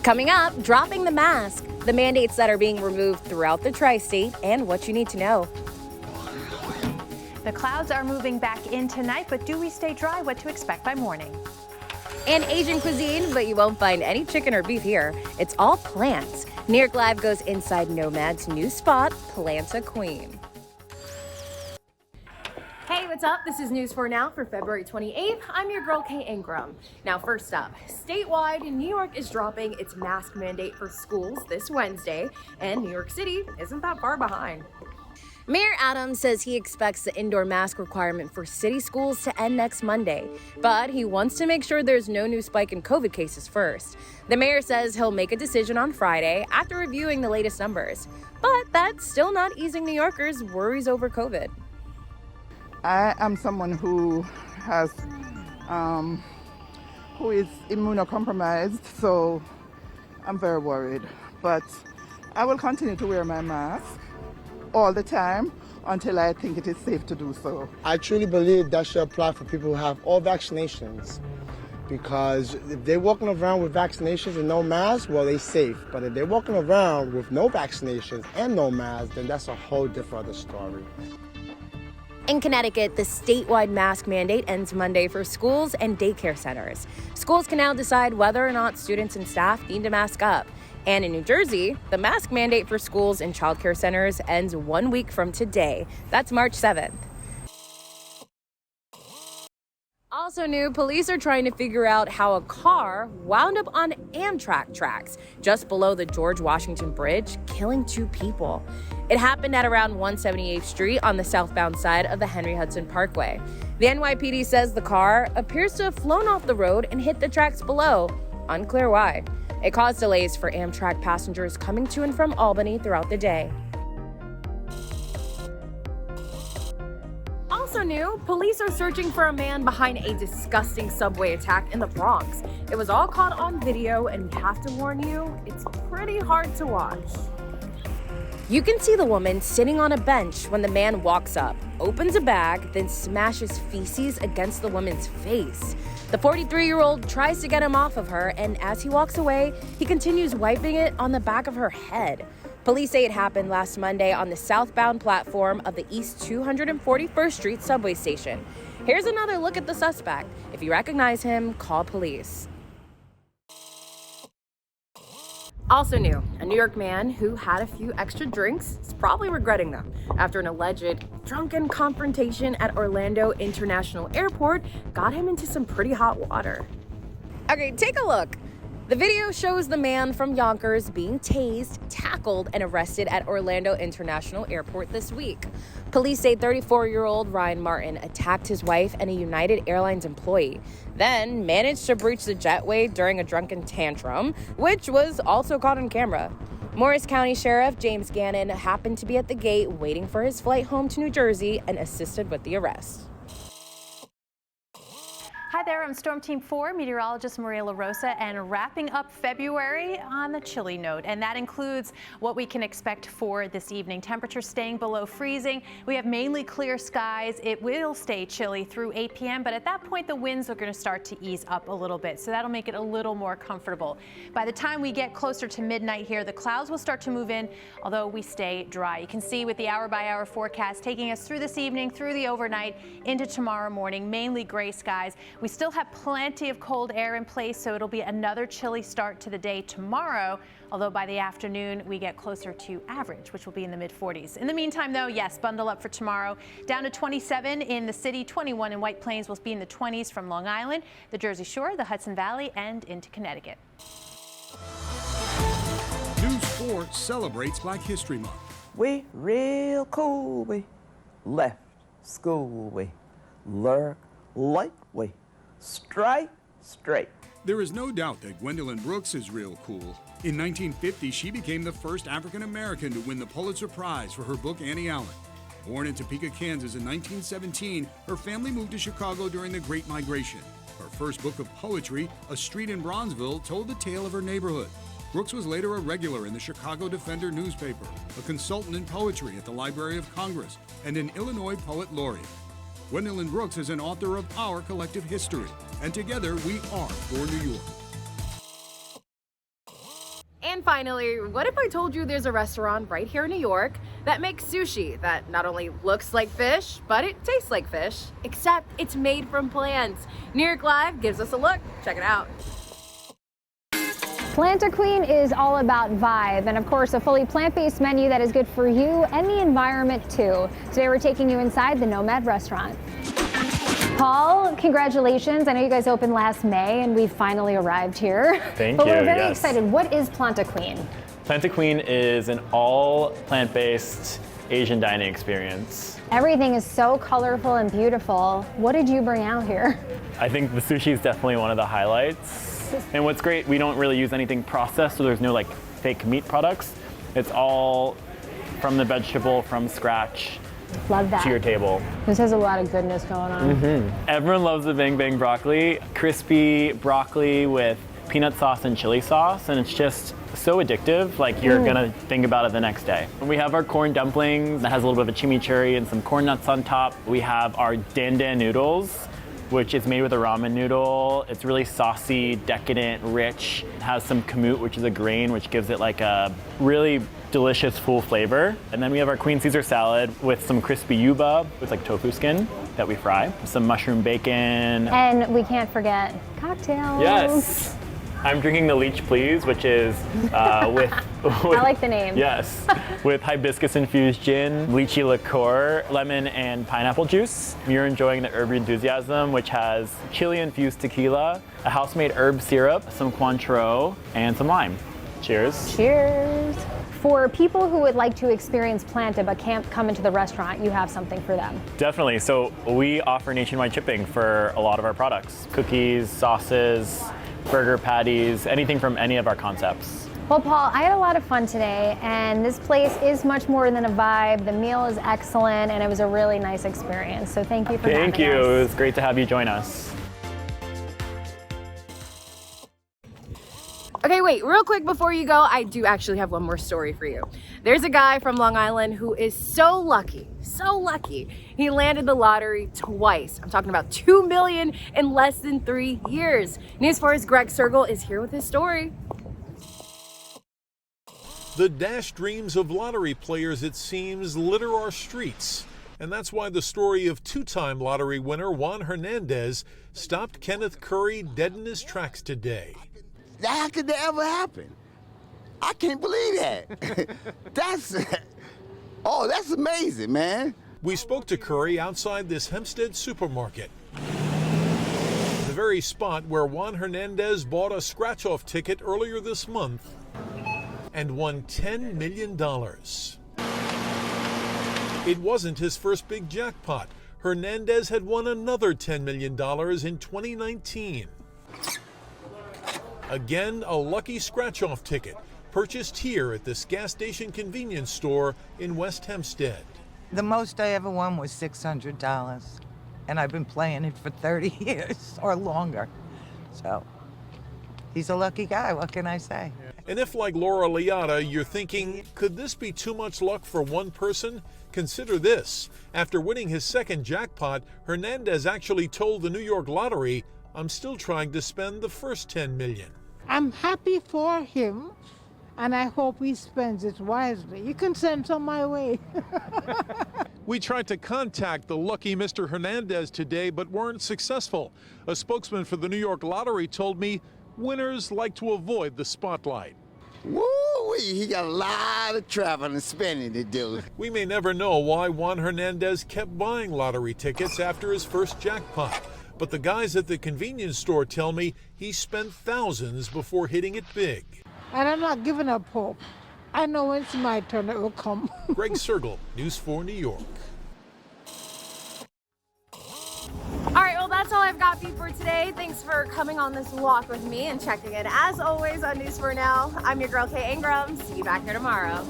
Coming up, dropping the mask, the mandates that are being removed throughout the tri-state, and what you need to know. The clouds are moving back in tonight, but do we stay dry? What to expect by morning? And Asian cuisine, but you won't find any chicken or beef here. It's all plants. New York Live goes inside Nomad's new spot, Planta Queen. Hey, what's up? This is News 4 Now for February 28th. I'm your girl, Kay Ingram. Now, first up, statewide, New York is dropping its mask mandate for schools this Wednesday, and New York City isn't that far behind. Mayor Adams says he expects the indoor mask requirement for city schools to end next Monday, but he wants to make sure there's no new spike in COVID cases first. The mayor says he'll make a decision on Friday after reviewing the latest numbers, but that's still not easing New Yorkers' worries over COVID. I am someone who is immunocompromised, so I'm very worried. But I will continue to wear my mask all the time until I think it is safe to do so. I truly believe that should apply for people who have all vaccinations, because if they're walking around with vaccinations and no mask, well, they're safe. But if they're walking around with no vaccinations and no mask, then that's a whole different other story. In Connecticut, the statewide mask mandate ends Monday for schools and daycare centers. Schools can now decide whether or not students and staff need to mask up. And in New Jersey, the mask mandate for schools and childcare centers ends 1 week from today. That's March 7th. Also new, police are trying to figure out how a car wound up on Amtrak tracks just below the George Washington Bridge, killing 2 people. It happened at around 178th Street on the southbound side of the Henry Hudson Parkway. The NYPD says the car appears to have flown off the road and hit the tracks below. Unclear why. It caused delays for Amtrak passengers coming to and from Albany throughout the day. Also new, police are searching for a man behind a disgusting subway attack in the Bronx. It was all caught on video, and we have to warn you, it's pretty hard to watch. You can see the woman sitting on a bench when the man walks up, opens a bag, then smashes feces against the woman's face. The 43-year-old tries to get him off of her, and as he walks away, he continues wiping it on the back of her head. Police say it happened last Monday on the southbound platform of the East 241st Street subway station. Here's another look at the suspect. If you recognize him, call police. Also new, a New York man who had a few extra drinks is probably regretting them after an alleged drunken confrontation at Orlando International Airport got him into some pretty hot water. Okay, take a look. The video shows the man from Yonkers being tased, tackled, and arrested at Orlando International Airport this week. Police say 34-year-old Ryan Martin attacked his wife and a United Airlines employee, then managed to breach the jetway during a drunken tantrum, which was also caught on camera. Morris County Sheriff James Gannon happened to be at the gate waiting for his flight home to New Jersey and assisted with the arrest. Hi there, I'm Storm Team 4 meteorologist Maria LaRosa, and wrapping up February on the chilly note, and that includes what we can expect for this evening. Temperatures staying below freezing. We have mainly clear skies. It will stay chilly through 8 p.m., but at that point the winds are going to start to ease up a little bit, so that'll make it a little more comfortable. By the time we get closer to midnight here, the clouds will start to move in, although we stay dry. You can see with the hour-by-hour forecast taking us through this evening, through the overnight, into tomorrow morning, mainly gray skies. We still have plenty of cold air in place, so it'll be another chilly start to the day tomorrow, although by the afternoon we get closer to average, which will be in the mid-40s. In the meantime, though, yes, bundle up for tomorrow. Down to 27 in the city, 21 in White Plains. Will be in the 20s from Long Island, the Jersey Shore, the Hudson Valley, and into Connecticut. News 4 celebrates Black History Month. We real cool, we left school, we lurk light, we straight. There is no doubt that Gwendolyn Brooks is real cool. In 1950, she became the first African American to win the Pulitzer Prize for her book Annie Allen. Born in Topeka, Kansas in 1917, her family moved to Chicago during the Great Migration. Her first book of poetry, A Street in Bronzeville, told the tale of her neighborhood. Brooks was later a regular in the Chicago Defender newspaper, a consultant in poetry at the Library of Congress, and an Illinois Poet Laureate. Gwendolyn Brooks is an author of Our Collective History, and together we are for New York. And finally, what if I told you there's a restaurant right here in New York that makes sushi that not only looks like fish, but it tastes like fish, except it's made from plants? New York Live gives us a look. Check it out. Planta Queen is all about vibe and, of course, a fully plant-based menu that is good for you and the environment, too. Today, we're taking you inside the Nomad restaurant. Paul, congratulations. I know you guys opened last May and we finally arrived here. Thank but you. But we're very yes. excited. What is Planta Queen? Planta Queen is an all plant-based Asian dining experience. Everything is so colorful and beautiful. What did you bring out here? I think the sushi is definitely one of the highlights. And what's great, we don't really use anything processed, so there's no like fake meat products. It's all from the vegetable, from scratch. Love that. To your table. This has a lot of goodness going on. Everyone loves the bang bang broccoli. Crispy broccoli with peanut sauce and chili sauce, and it's just so addictive, like you're gonna think about it the next day. We have our corn dumplings that has a little bit of a chimichurri and some corn nuts on top. We have our dan dan noodles, which is made with a ramen noodle. It's really saucy, decadent, rich. It has some kamut, which is a grain, which gives it like a really delicious, full flavor. And then we have our Queen Caesar salad with some crispy yuba, with like tofu skin that we fry, some mushroom bacon. And we can't forget cocktails. Yes. I'm drinking the Leech Please, which is with I like the name. Yes, with hibiscus-infused gin, lychee liqueur, lemon and pineapple juice. You're enjoying the Herb Enthusiasm, which has chili-infused tequila, a house-made herb syrup, some Cointreau, and some lime. Cheers. Cheers. For people who would like to experience Planta but can't come into the restaurant, you have something for them. Definitely. So we offer nationwide shipping for a lot of our products. Cookies, sauces, burger patties, anything from any of our concepts. Well, Paul, I had a lot of fun today, and this place is much more than a vibe. The meal is excellent, and it was a really nice experience. So thank you for having us. Thank you. It was great to have you join us. Okay, wait, real quick before you go, I do actually have one more story for you. There's a guy from Long Island who is so lucky. He landed the lottery twice. I'm talking about $2 million in less than 3 years. News 4's Greg Sergel is here with his story. The dashed dreams of lottery players, it seems, litter our streets. And that's why the story of two-time lottery winner Juan Hernandez stopped Kenneth Curry dead in his tracks today. How could that ever happen? I can't believe that. That's amazing, man. We spoke to Curry outside this Hempstead supermarket, the very spot where Juan Hernandez bought a scratch-off ticket earlier this month and won $10 million. It wasn't his first big jackpot. Hernandez had won another $10 million in 2019. Again, a lucky scratch-off ticket purchased here at this gas station convenience store in West Hempstead. The most I ever won was $600, and I've been playing it for 30 years or longer. So he's a lucky guy, what can I say? And if, like Laura Liotta, you're thinking, could this be too much luck for one person? Consider this. After winning his second jackpot, Hernandez actually told the New York Lottery, "I'm still trying to spend the first $10 million. I'm happy for him, and I hope he spends it wisely. You can send some my way." We tried to contact the lucky Mr. Hernandez today, but weren't successful. A spokesman for the New York Lottery told me winners like to avoid the spotlight. Woo-wee, he got a lot of traveling and spending to do. We may never know why Juan Hernandez kept buying lottery tickets after his first jackpot. But the guys at the convenience store tell me he spent thousands before hitting it big. And I'm not giving up hope. I know when it's my turn it will come. Greg Sergel, News 4 New York. All right, well, that's all I've got for you for today. Thanks for coming on this walk with me and checking in, as always, on News 4 Now. I'm your girl, Kay Ingram. See you back here tomorrow.